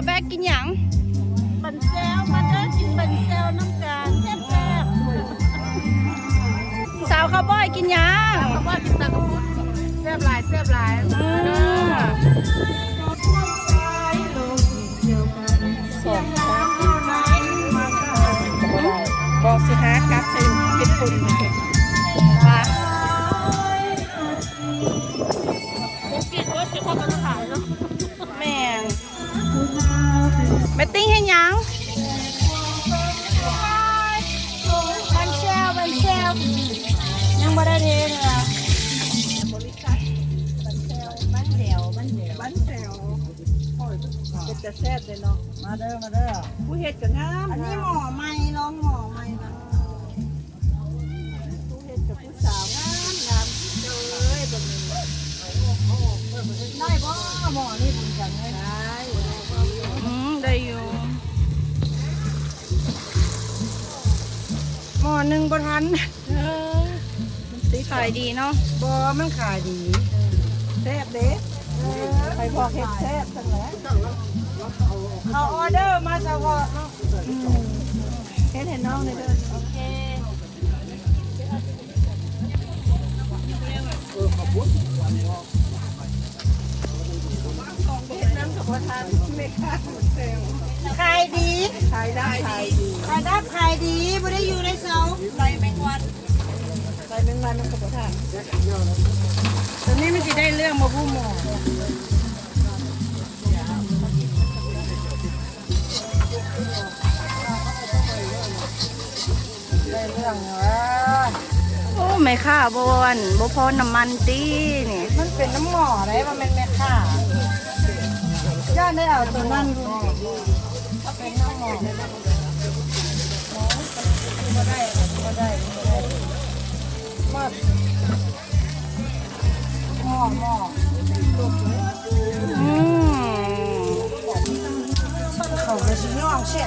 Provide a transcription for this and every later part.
แบกกินหยังบันเซลมาเด้อกินบันเซลน้ำกาแซ่บสาวข้าวบอยกินหยัง ๆเขาว่ากินตะกรุดแซ่บหลายสองครับบอกสิฮะกัดใส่เป็นปุ่นค่ะกินว่าจะพอกันขายเนาะแม่แม่ติ้งให้หยังบันเซลยังบ่ได้เทเลยอ่ะบริษัทบันเซลบ้านเดียวเป็นจะแซ่บเลยเนาะมาเด้อผู้เฮ็ดกับงามอันนี้หม้อใหม่ลองหม้อใหม่นะผู้เฮ็ดกับผู้สาวงามเลยบนนี้ได้บ่หม้อนี่บุญจังเลยได้ได้อยู่หม้อหนึ่งบ่ทันขายดีเนาะบ่มันขายดีแซ่บเด้ใครพอเฮ็ดแซ่บทั้งนั้นเอาออเดอร์มาเฉพาะเนาะเห็นน้องเลยเด้อโอเคน้ำกับประทานไม่ค่าหมดเซลขายดีขายได้ขายดีไม่ได้อยู่ในเสาใส่แมงวันมันกับประทานตอนนี้มันจะได้เรื่องมาพูดหมอได้เรื่องเหรอโอ้ไม่ค่าบอนบ่พอน้ำมันตีนี่มันเป็นน้ำหมอได้มันเป็นแม่ข่าย่าได้เอาตัวนั่นดูถ้าเป็นน้ำหมอมาได้หม้อเขาไปชิ้นย่องเชี่ย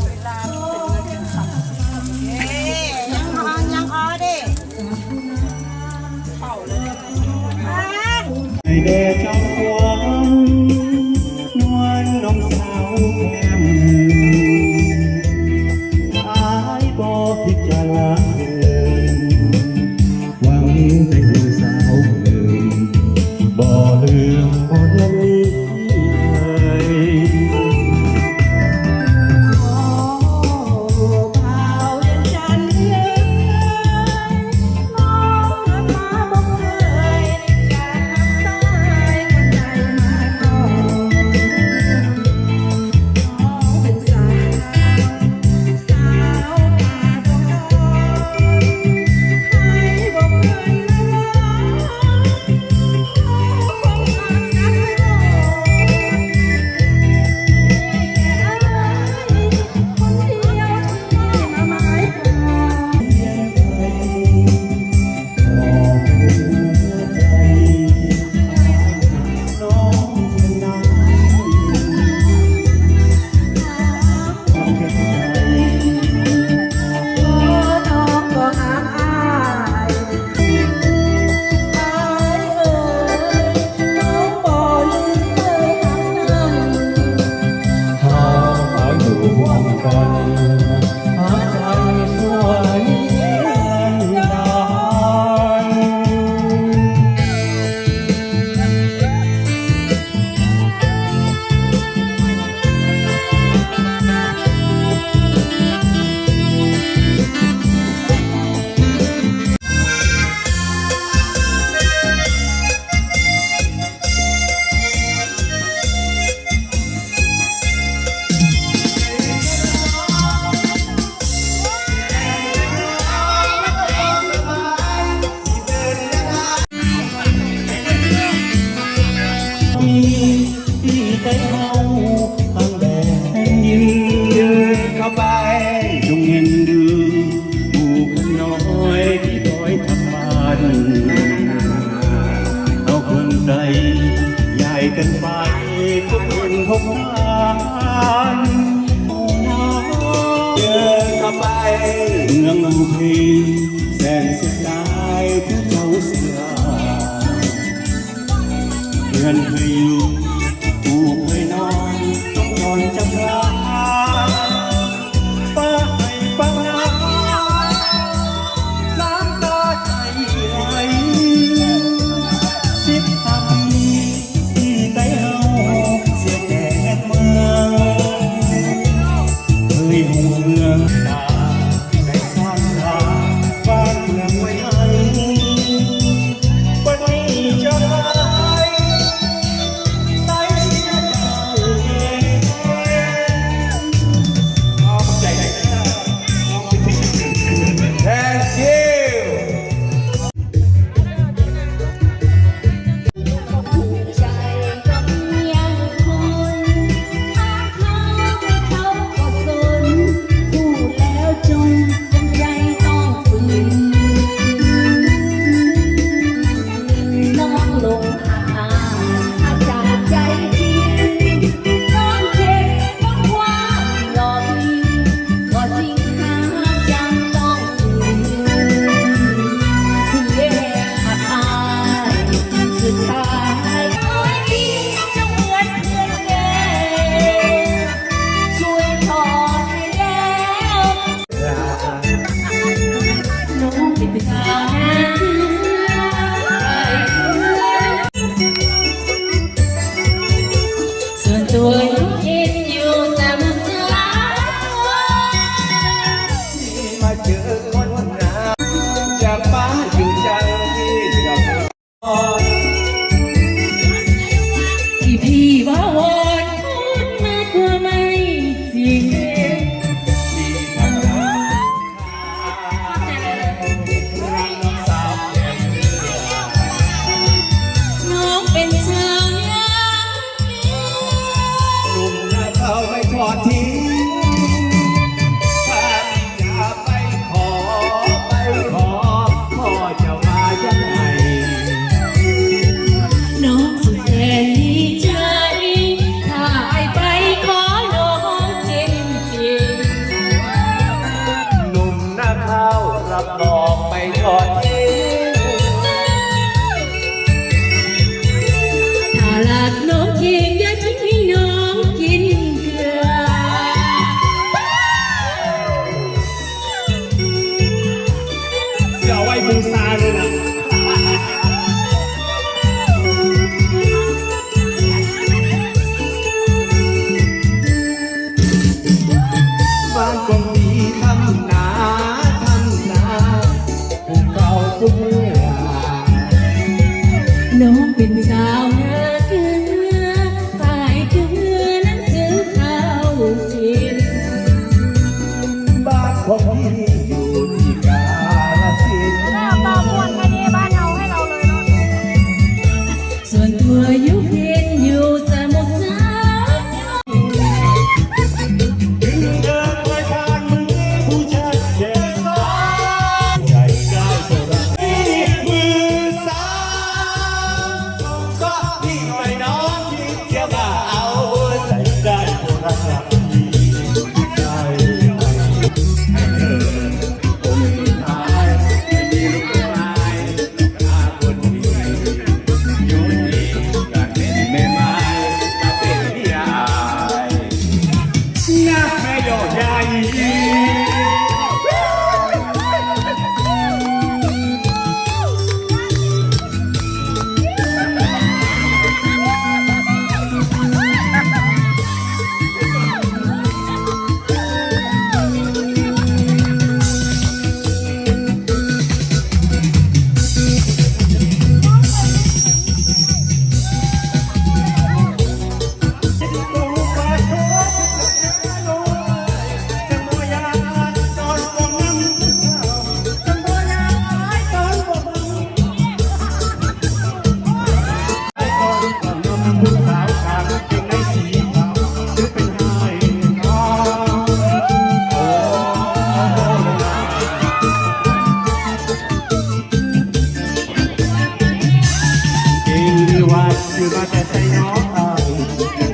เวลาเป็นสัตว์ยังพอดิเป่าเลยให้แด่เจ้าความนวลน้องสาวแก้มอายบ่พิจารณาหวังแต่ผู้สาวเดิมบ่ลืมบ่ได้เลยที่ใจเฮาตั้งแต่ยืนเข้าไปจงเห็นดูหมู่คนน้อยที่คอยทำบ้านเอาคนใจใหญ่กันไปทุกคนพบกันเดินเข้าไปเมืองอุทีแสนเสียดายที่เจ้าเสือเงินเคยอยู่ผู้เคยนอน ตัวยังคิดอยู่เสมอเสมอ มาเจอคนงามจากบ้านอยู่จังที่จะพอ ที่พี่ว่าวอนพูดมากกว่าไม่จริง มีทางรักสาวแก่เรือ น้องเป็นชาวนา หนุ่มหน้าเขาไม่ทอดทิ้งถ้าอย่าไปขอพ่อจะมายังไง น้องสุดแสนดีใจ ถ้าไปขอน้องจริงจริง หนุ่มหน้าข้าวรับรองไม่ทอดทิ้ง ถ้ารักน้องจริงอย่าทิ้งให้น้องกินเกลือ เสียไว้บูชาเลยนะบ้านคนดีทำนาภูเขาทุกเมื่อ น้องเป็นชาวนาเกลือฝ่ายเกลือนั้นซื้อข้าวกิน บ้านของพี่อยู่ที่กาฬสินธุ์ ส่วนตัวอยู่เพียงอยู่สมุทรสาคร ถึงเดินไปทางมือผู้ชายแก่สาวใจได้เท่าไรมือสาวก็พี่ไม่น้องคิดจะมาเอาใจได้เท่าไรพี่ใจให้เธอคนสุดท้ายไม่มีลูกไม้หาคนดีอยู่ดีอยากเป็นแม่ไม้มาเป็นพี่ยายนะแม่ยอดใหญ่ ผู้สาวขาดเก่งในสีขาวถือเป็นไห้น้องโอ้เก่งหรือว่าคือมาแต่ใส่น้องเอา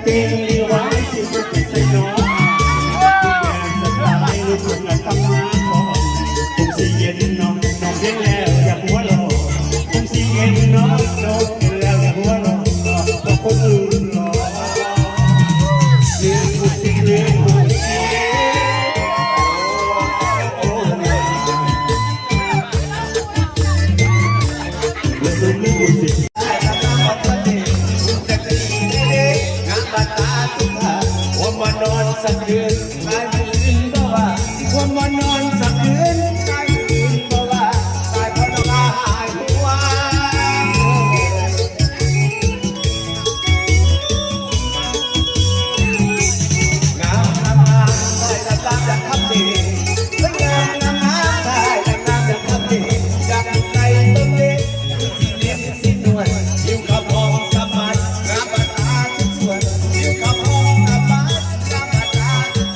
เก่งหรือว่าคือมาแต่ใส่น้องเอาแก้มสไตล์ลูกหลานตั้งมาขอคงสิเย็นน้องเย็นแล้วอย่าหัวเราะคงสิเย็นน้องเย็นแล้วอย่าหัวเราะบอกคนอื่นหรอเรื่องผู้สิ่งเรื่องผู้สิ่งโอ้เรื่องผู้สิ่งได้ทำงานของประเทศคุณจะดีเด็กงานบัตรตาตุ้งหาวันวันนอนสักคืนไม่ลืมก็ว่าวันวันนอนสักคืนไม่ลืมก็ว่าตายเพราะน้ำลายหัว งามได้ดังจากคำดีงามได้ดังจากคำดีอยากอยู่ในต้นเล็กที่เลี้ยงสิ้นนวลอยู่กับพองสบายงามตาทุกส่วนอยู่กับพองสบายงามตาทุก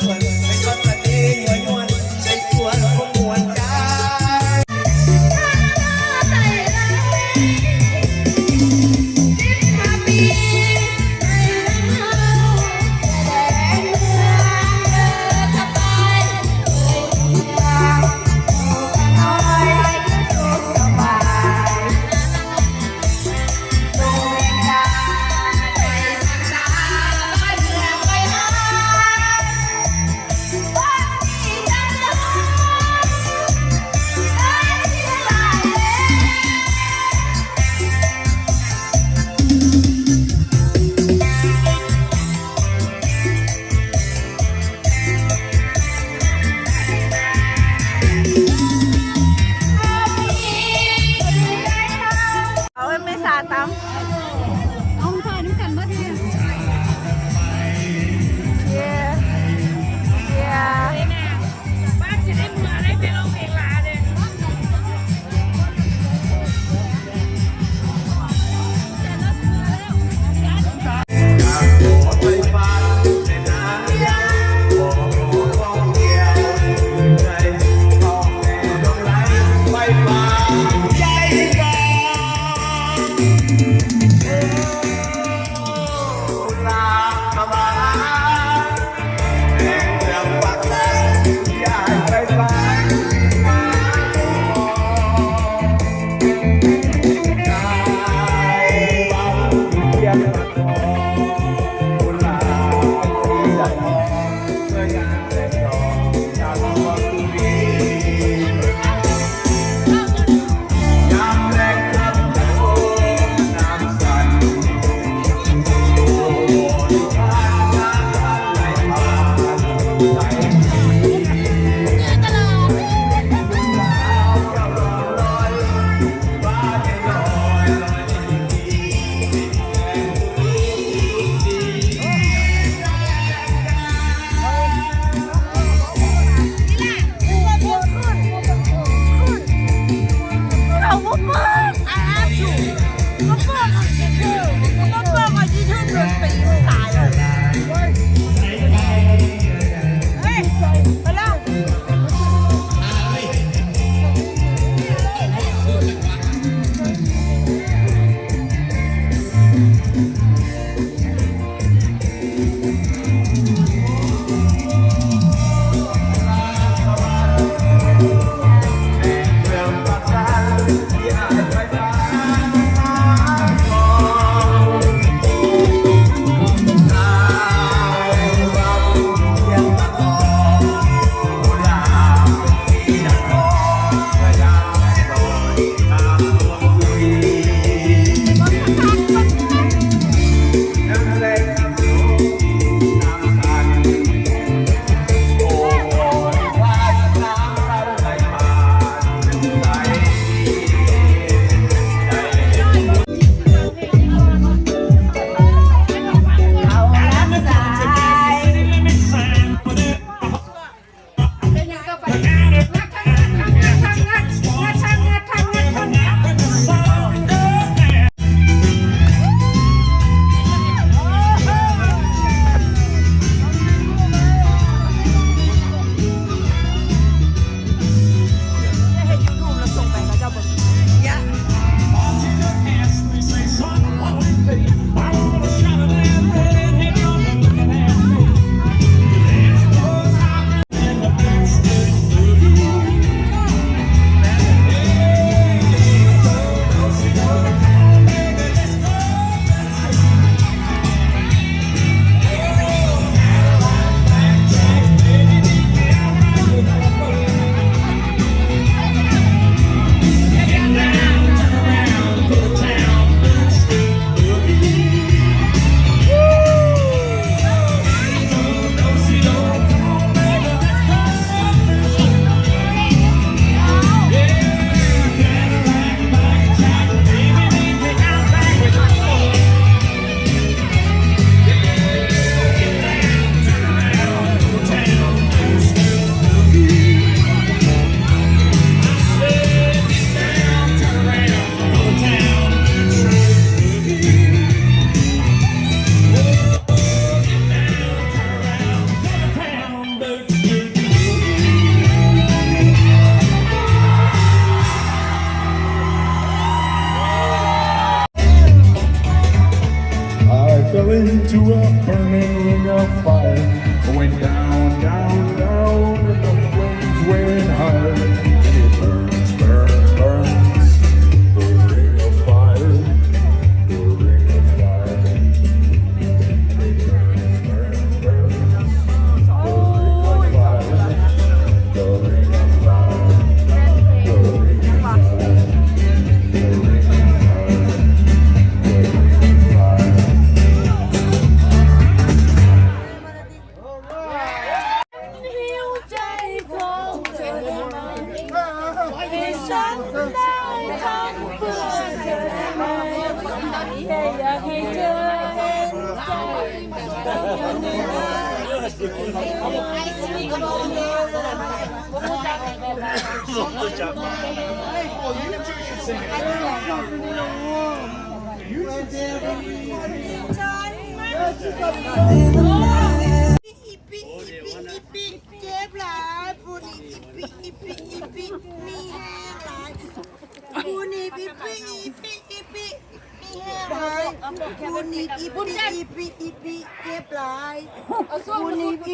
fell into a burning ring of fire. Went down, down, down, and the flames went higher. And it burns, burns, burns. The ring of fire, the ring of fire. It burns, burns, burns. The ring of fire, the ring of fire, the ring of fire, the ring of fire.เจ็บหลายปูนี่อีปีมีแห้งหลายปูนี่อีปีมีแห้งหลายปูนี่อีปีเจ็บหลายปูนี่อีปี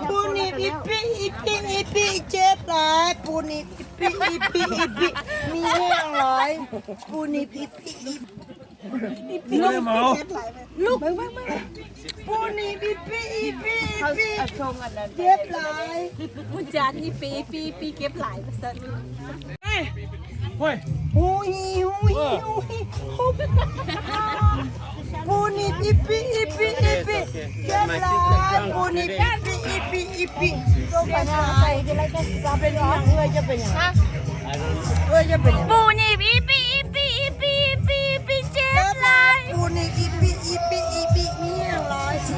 ปูนี่อีปีเจ็บหลายปูนี่อีปีมีแห้งหลายปูนี่อีปีลูกลูกปูนี่ปีเก็บหลายมุจานนี่ปีเก็บหลายประเสริฐหูยปูนี่ปี ปูนี่ปีก็ไปหน้าไปจะไรจะเป็นอย่างเอ้ยจะเป็นอย่างเอ้ยจะเป็นอย่าง ปูนี่ปีเจ็บเลย ปูนี่อีปีนี่อย่างร้อยสิ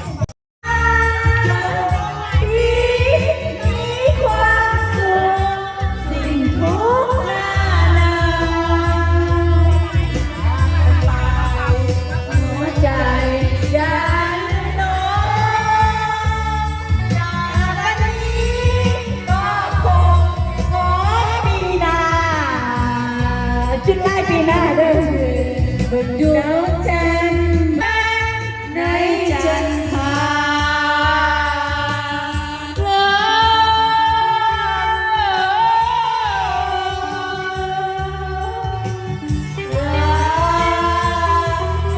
จุดได้ปีหน้าเด้อเบิ่งดวงจันทร์ในจันทรา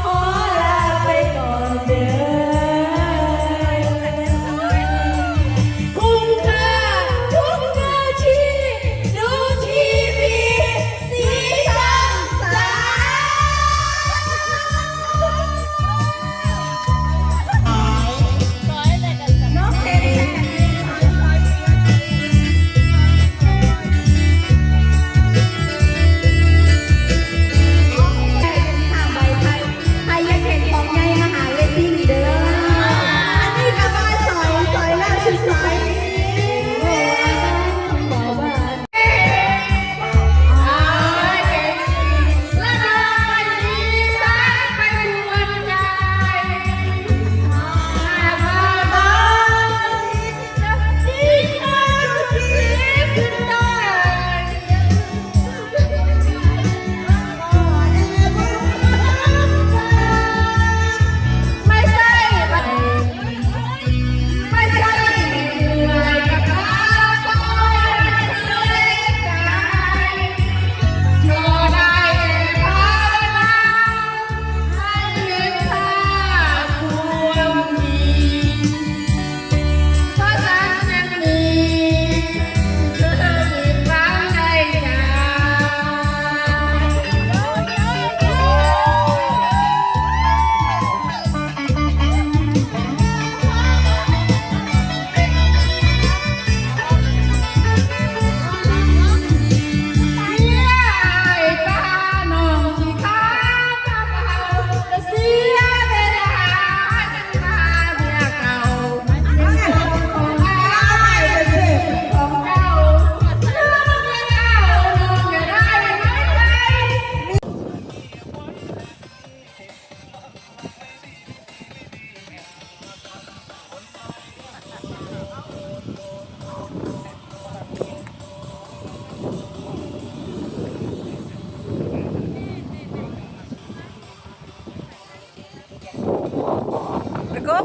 ขอลาไปก่อนเด้อคุ้มค่าทุกนาทีดูทีวีสีช่อง3น้องเต้ใครอยากเห็นของใหญ่มาหาเวทีนี่เด้ออันนี้ก็มาสอยแล้วชุดสอยบอกว่า แล้วก็